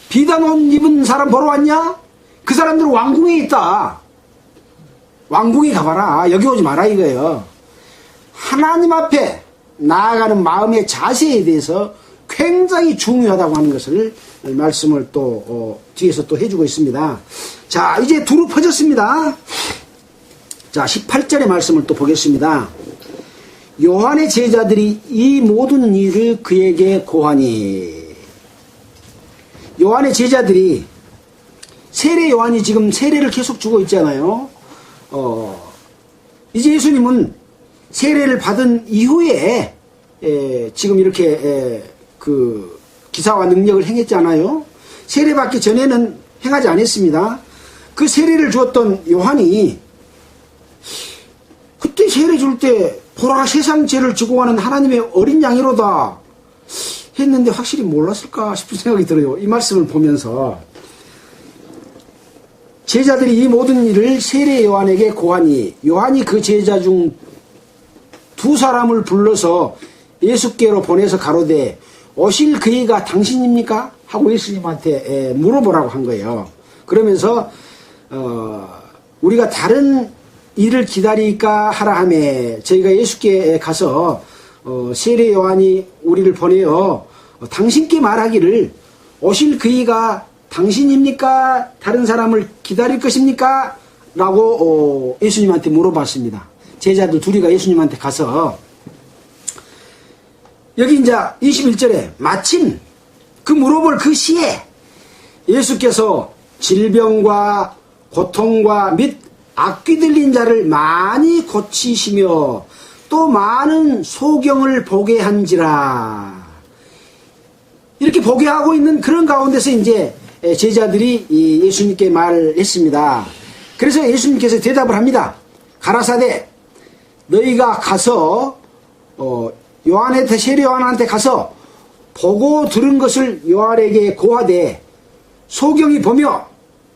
[SPEAKER 1] 비단 옷 입은 사람 보러 왔냐? 그 사람들은 왕궁에 있다. 왕궁에 가봐라. 여기 오지 마라 이거예요. 하나님 앞에 나아가는 마음의 자세에 대해서 굉장히 중요하다고 하는 것을 말씀을 또 뒤에서 또 해주고 있습니다. 자, 이제 두루 퍼졌습니다. 자, 18절의 말씀을 또 보겠습니다. 요한의 제자들이 이 모든 일을 그에게 고하니. 요한의 제자들이 세례 요한이 지금 세례를 계속 주고 있잖아요. 이제 예수님은 세례를 받은 이후에 지금 이렇게 그 기사와 능력을 행했잖아요. 세례받기 전에는 행하지 않았습니다. 그 세례를 주었던 요한이 그때 세례 줄 때 보라 세상 죄를 지고 가는 하나님의 어린 양이로다 했는데 확실히 몰랐을까 싶은 생각이 들어요. 이 말씀을 보면서 제자들이 이 모든 일을 세례 요한에게 고하니 요한이 그 제자 중 2사람을 불러서 예수께로 보내서 가로되 오실 그이가 당신입니까? 하고 예수님한테 물어보라고 한 거예요. 그러면서 우리가 다른 일을 기다릴까 하라 하매 저희가 예수께 가서 세례 요한이 우리를 보내어 당신께 말하기를 오실 그이가 당신입니까? 다른 사람을 기다릴 것입니까? 라고 예수님한테 물어봤습니다. 제자들 둘이가 예수님한테 가서 여기 이제 21절에 마침 그 물어볼 그 시에 예수께서 질병과 고통과 및 악귀 들린 자를 많이 고치시며 또 많은 소경을 보게 한지라. 이렇게 보게 하고 있는 그런 가운데서 이제 제자들이 예수님께 말을 했습니다. 그래서 예수님께서 대답을 합니다. 가라사대 너희가 가서 세례 요한한테 가서 보고 들은 것을 요한에게 고하되 소경이 보며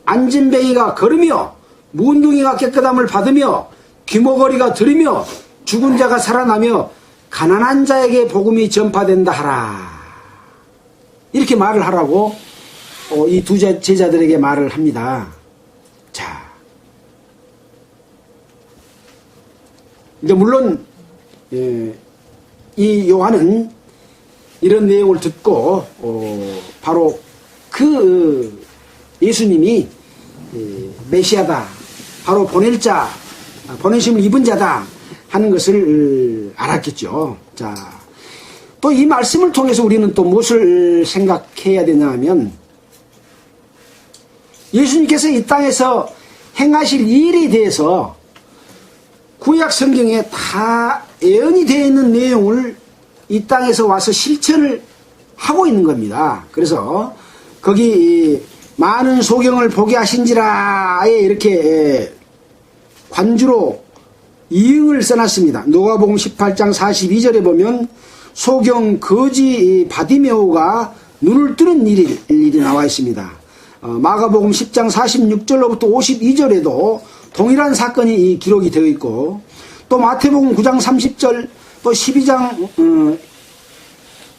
[SPEAKER 1] 안진뱅이가 걸으며 문둥이가 깨끗함을 받으며 귀머거리가 들으며 죽은 자가 살아나며 가난한 자에게 복음이 전파된다 하라. 이렇게 말을 하라고 이 두 제자들에게 말을 합니다. 자, 이제 물론 이 요한은 이런 내용을 듣고 바로 그 예수님이 메시아다, 바로 보내심을 입은 자다 하는 것을 알았겠죠. 자, 또 이 말씀을 통해서 우리는 또 무엇을 생각해야 되냐 하면, 예수님께서 이 땅에서 행하실 일에 대해서 구약 성경에 다 예언이 되어 있는 내용을 이 땅에서 와서 실천을 하고 있는 겁니다. 그래서 거기 많은 소경을 보게 하신지라에 이렇게 관주로 이응을 써놨습니다. 누가복음 18장 42절에 보면 소경 거지 바디메오가 눈을 뜨는 일이 나와 있습니다. 마가복음 10장 46절로부터 52절에도 동일한 사건이 기록이 되어 있고, 또 마태복음 9장 30절, 또 20장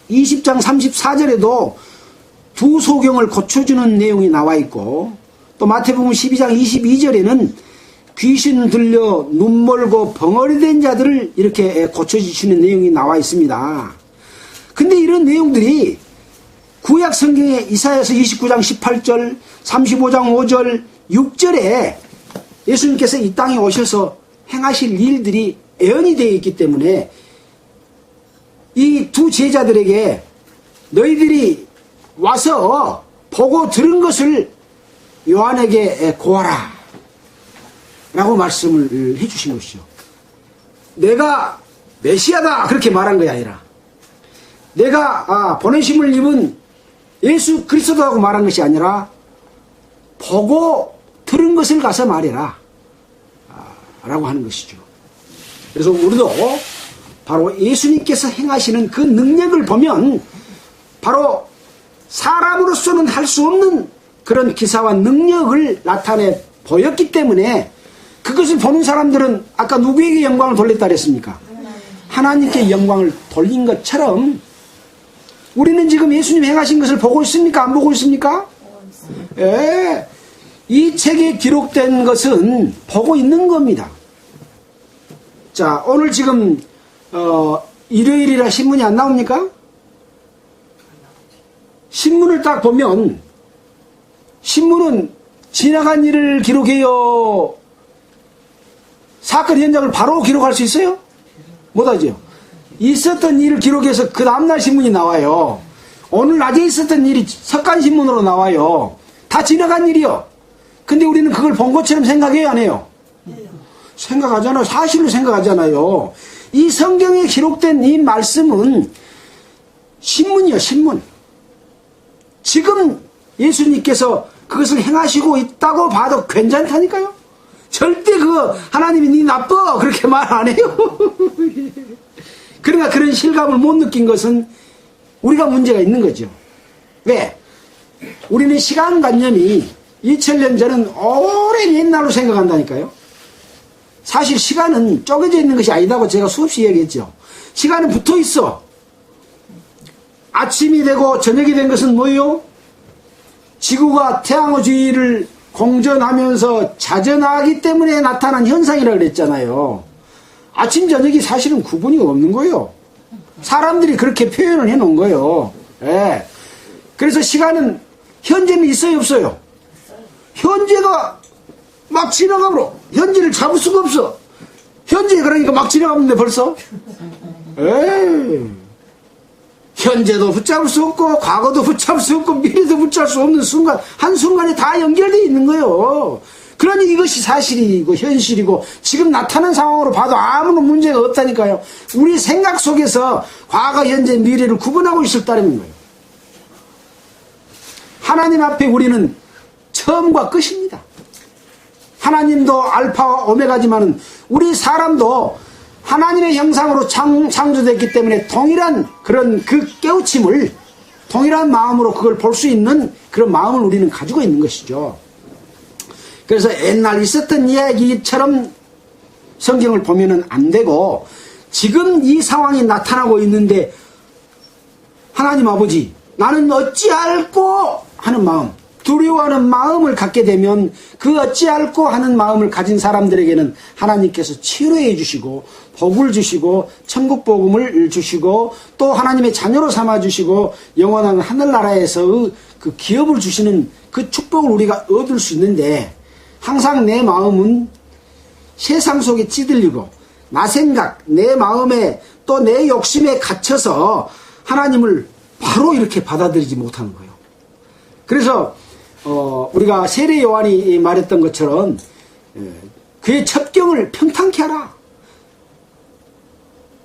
[SPEAKER 1] 34절에도 두 소경을 고쳐주는 내용이 나와 있고, 또 마태복음 12장 22절에는 귀신 들려 눈멀고 벙어리 된 자들을 이렇게 고쳐주시는 내용이 나와 있습니다. 근데 이런 내용들이 구약 성경의 이사야서 29장 18절, 35장 5절, 6절에 예수님께서 이 땅에 오셔서 행하실 일들이 예언이 되어 있기 때문에 이 두 제자들에게 너희들이 와서 보고 들은 것을 요한에게 고하라 라고 말씀을 해주신 것이죠. 내가 메시아다 그렇게 말한 것이 아니라, 내가 보내심을 입은 예수 그리스도라고 말한 것이 아니라 보고 들은 것을 가서 말해라 라고 하는 것이죠. 그래서 우리도 바로 예수님께서 행하시는 그 능력을 보면 바로 사람으로서는 할 수 없는 그런 기사와 능력을 나타내 보였기 때문에 그것을 보는 사람들은 아까 누구에게 영광을 돌렸다 그랬습니까? 하나님께 영광을 돌린 것처럼 우리는 지금 예수님 행하신 것을 보고 있습니까? 안 보고 있습니까? 예. 이 책에 기록된 것은 보고 있는 겁니다. 자, 오늘 지금 일요일이라 신문이 안 나옵니까? 신문을 딱 보면 신문은 지나간 일을 기록해요? 사건 현장을 바로 기록할 수 있어요? 못하죠. 있었던 일을 기록해서 그 다음날 신문이 나와요. 오늘 낮에 있었던 일이 석간신문으로 나와요. 다 지나간 일이요. 근데 우리는 그걸 본 것처럼 생각해요, 안 해요? 생각하잖아요. 사실로 생각하잖아요. 이 성경에 기록된 이 말씀은 신문이요, 신문. 지금 예수님께서 그것을 행하시고 있다고 봐도 괜찮다니까요. 절대 하나님이 니 나빠 그렇게 말 안 해요. 그러나 그런 실감을 못 느낀 것은 우리가 문제가 있는 거죠. 왜? 우리는 시간관념이 2000년 전은 오랜 옛날로 생각한다니까요. 사실 시간은 쪼개져 있는 것이 아니다고 제가 수없이 얘기했죠. 시간은 붙어 있어. 아침이 되고 저녁이 된 것은 뭐예요? 지구가 태양의 주위를 공전하면서 자전하기 때문에 나타난 현상이라고 그랬잖아요. 아침 저녁이 사실은 구분이 없는 거예요. 사람들이 그렇게 표현을 해놓은 거예요. 예. 그래서 시간은 현재는 있어요, 없어요? 현재가 막 지나가므로 현재를 잡을 수가 없어. 현재 그러니까 막 지나가는데 벌써. 에이. 현재도 붙잡을 수 없고 과거도 붙잡을 수 없고 미래도 붙잡을 수 없는 순간, 한순간에 다 연결되어 있는 거예요. 그러니 이것이 사실이고 현실이고 지금 나타난 상황으로 봐도 아무런 문제가 없다니까요. 우리 생각 속에서 과거, 현재, 미래를 구분하고 있을 따름인 거예요. 하나님 앞에 우리는 처음과 끝입니다. 하나님도 알파와 오메가지만은 우리 사람도 하나님의 형상으로 창조됐기 때문에 동일한 그런 그 깨우침을 동일한 마음으로 그걸 볼 수 있는 그런 마음을 우리는 가지고 있는 것이죠. 그래서 옛날 있었던 이야기처럼 성경을 보면은 안 되고 지금 이 상황이 나타나고 있는데 하나님 아버지 나는 어찌할꼬 하는 마음, 두려워하는 마음을 갖게 되면 그 어찌할꼬 하는 마음을 가진 사람들에게는 하나님께서 치료해 주시고 복을 주시고 천국 복음을 주시고 또 하나님의 자녀로 삼아 주시고 영원한 하늘나라에서 그 기업을 주시는 그 축복을 우리가 얻을 수 있는데 항상 내 마음은 세상 속에 찌들리고 나 생각, 내 마음에 또 내 욕심에 갇혀서 하나님을 바로 이렇게 받아들이지 못하는 거예요. 그래서 우리가 세례 요한이 말했던 것처럼 그의 첩경을 평탄케 하라.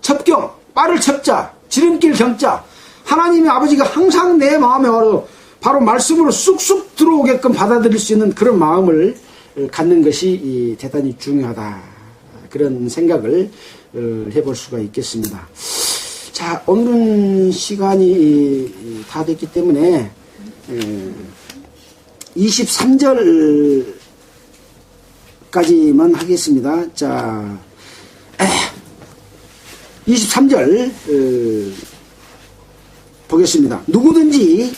[SPEAKER 1] 첩경, 빠를 첩자, 지름길 경자. 하나님의 아버지가 항상 내 마음에 바로 말씀으로 쑥쑥 들어오게끔 받아들일 수 있는 그런 마음을 갖는 것이 대단히 중요하다. 그런 생각을 해볼 수가 있겠습니다. 자, 오늘은 시간이 다 됐기 때문에 23절까지만 하겠습니다. 자, 23절 보겠습니다. 누구든지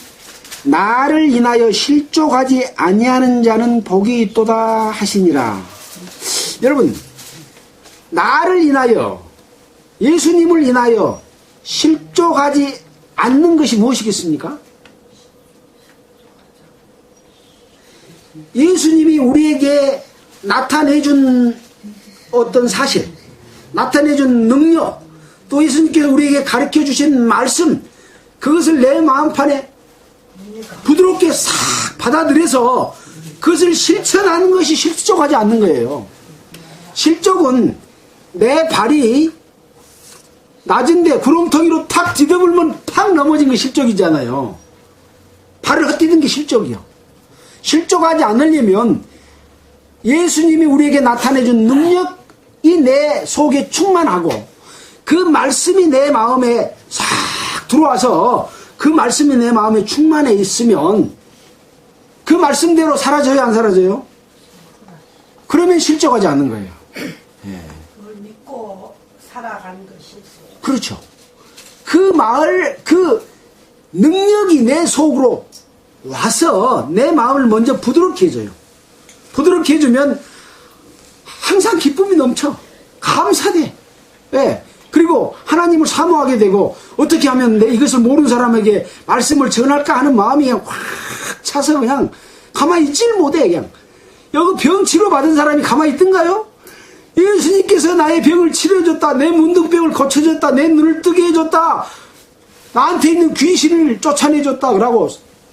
[SPEAKER 1] 나를 인하여 실족하지 아니하는 자는 복이 있도다 하시니라. 여러분, 나를 인하여, 예수님을 인하여 실족하지 않는 것이 무엇이겠습니까? 예수님이 우리에게 나타내준 어떤 사실, 나타내준 능력, 또 예수님께서 우리에게 가르쳐 주신 말씀, 그것을 내 마음판에 부드럽게 싹 받아들여서 그것을 실천하는 것이 실족하지 않는 거예요. 실족은 내 발이 낮은데 구렁텅이로 탁 디뎌불면 탁 넘어진 게 실족이잖아요. 발을 헛디딘 게 실족이요. 실족하지 않으려면 예수님이 우리에게 나타내준 능력이 내 속에 충만하고 그 말씀이 내 마음에 싹 들어와서 그 말씀이 내 마음에 충만해 있으면 그 말씀대로 사라져요, 안 사라져요? 그러면 실족하지 않는 거예요. 예.
[SPEAKER 3] 그걸 믿고 살아가는 것이
[SPEAKER 1] 그렇죠. 그 능력이 내 속으로 와서 내 마음을 먼저 부드럽게 해줘요. 부드럽게 해주면 항상 기쁨이 넘쳐. 감사돼. 예. 그리고 하나님을 사모하게 되고 어떻게 하면 내 이것을 모르는 사람에게 말씀을 전할까 하는 마음이 그냥 확 차서 그냥 가만히 있지를 못해. 그냥 여기 병 치료 받은 사람이 가만히 있던가요? 예수님께서 나의 병을 치료해줬다. 내 문둥병을 고쳐줬다. 내 눈을 뜨게 해줬다. 나한테 있는 귀신을 쫓아내줬다. 그러고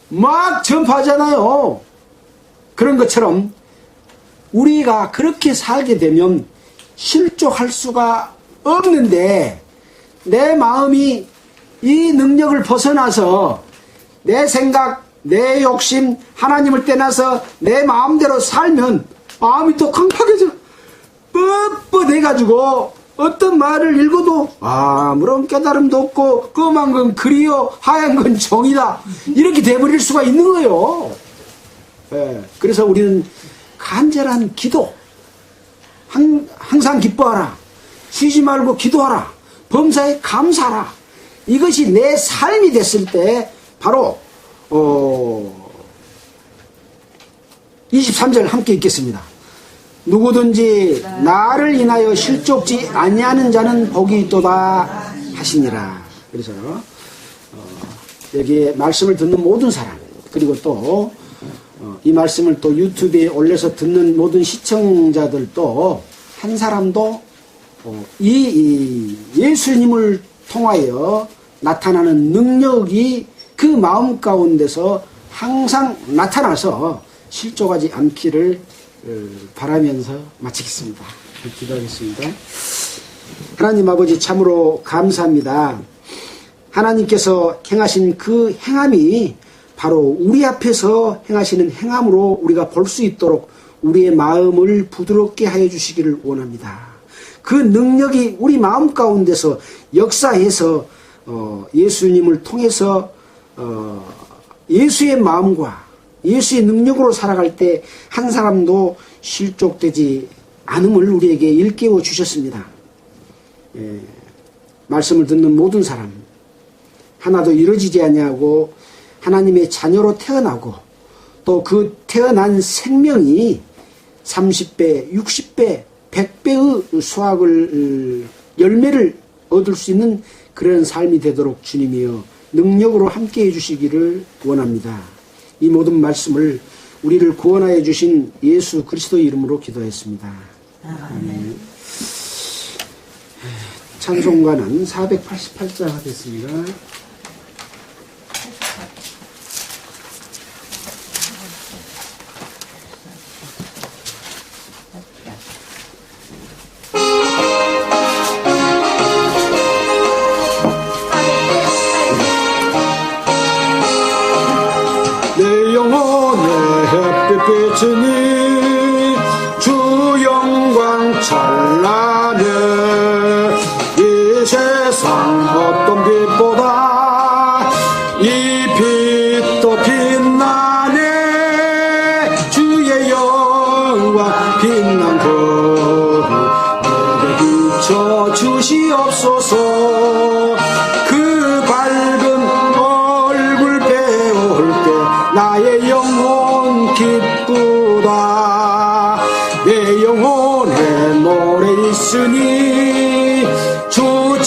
[SPEAKER 1] 막 전파하잖아요. 그런 것처럼 우리가 그렇게 살게 되면 실족할 수가 없는데 내 마음이 이 능력을 벗어나서 내 생각, 내 욕심, 하나님을 떠나서 내 마음대로 살면 마음이 또 강팍해져. 뻣뻣해가지고 어떤 말을 읽어도 아무런 깨달음도 없고 검은 건 글이요 하얀 건 종이다 이렇게 돼버릴 수가 있는 거예요. 예, 그래서 우리는 간절한 기도, 항상 기뻐하라, 쉬지 말고 기도하라, 범사에 감사하라, 이것이 내 삶이 됐을 때 바로 23절 함께 읽겠습니다. 누구든지 나를 인하여 실족지 아니하는 자는 복이 있도다 하시니라. 그래서 여기에 말씀을 듣는 모든 사람, 그리고 또 이 말씀을 또 유튜브에 올려서 듣는 모든 시청자들도 한 사람도 이 예수님을 통하여 나타나는 능력이 그 마음 가운데서 항상 나타나서 실족하지 않기를 바라면서 마치겠습니다. 기도하겠습니다. 하나님 아버지 참으로 감사합니다. 하나님께서 행하신 그 행함이 바로 우리 앞에서 행하시는 행함으로 우리가 볼 수 있도록 우리의 마음을 부드럽게 하여 주시기를 원합니다. 그 능력이 우리 마음 가운데서 역사해서 예수님을 통해서 예수의 마음과 예수의 능력으로 살아갈 때 한 사람도 실족되지 않음을 우리에게 일깨워 주셨습니다. 말씀을 듣는 모든 사람 하나도 이루어지지 아니하고 하나님의 자녀로 태어나고 또 그 태어난 생명이 30배, 60배, 100배의 수확을 열매를 얻을 수 있는 그런 삶이 되도록 주님이여 능력으로 함께해 주시기를 원합니다. 이 모든 말씀을 우리를 구원하여 주신 예수 그리스도의 이름으로 기도했습니다. 아멘. 찬송가는 488자가 됐습니다. 내 영혼의 햇빛비치니 주 영광 찬란해 이 세상 어떤 빛보다 이 빛도 빛나네 주의 영광 빛난 그 내게 비춰 주시옵소서 그 밝은 얼굴 배울 때 나의 영혼 기쁘다 내 영혼에 노래 있으니 주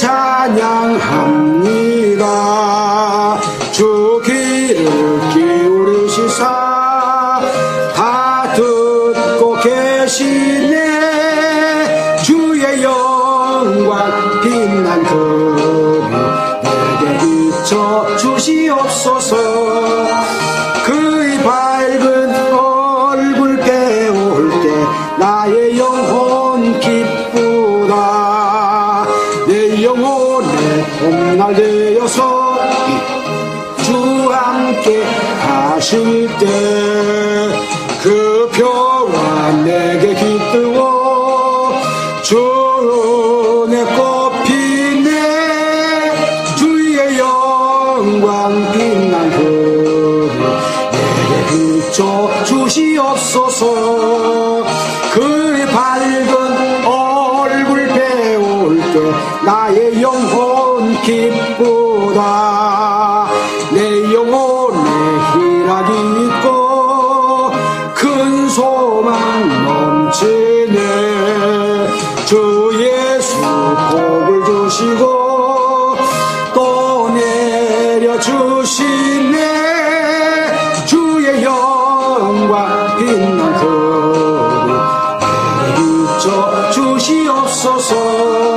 [SPEAKER 1] 찬양합니다 주 귀를 기울이시사 다 듣고 계시네 주의 영광 빛난 그리 내게 비춰 주시옵소서 그의 밝은 얼굴 배울 때 나의 영혼 기쁘다 내 영혼에 봄날 되어서 주 함께 하실 때 그 표와 내게 깃들어 주 은혜 꽃피네 주의 영광 빛난 그 내게 비춰 주시옵소서 그의 밝은 얼굴 배울 때 나의 영혼 기쁘다 내 영혼에 희락이 있고 큰 소망 넘치네 주 예수 복을 주시고 또 내려주시네 주의 영광 빛난 그리 내게 비춰 주시옵소서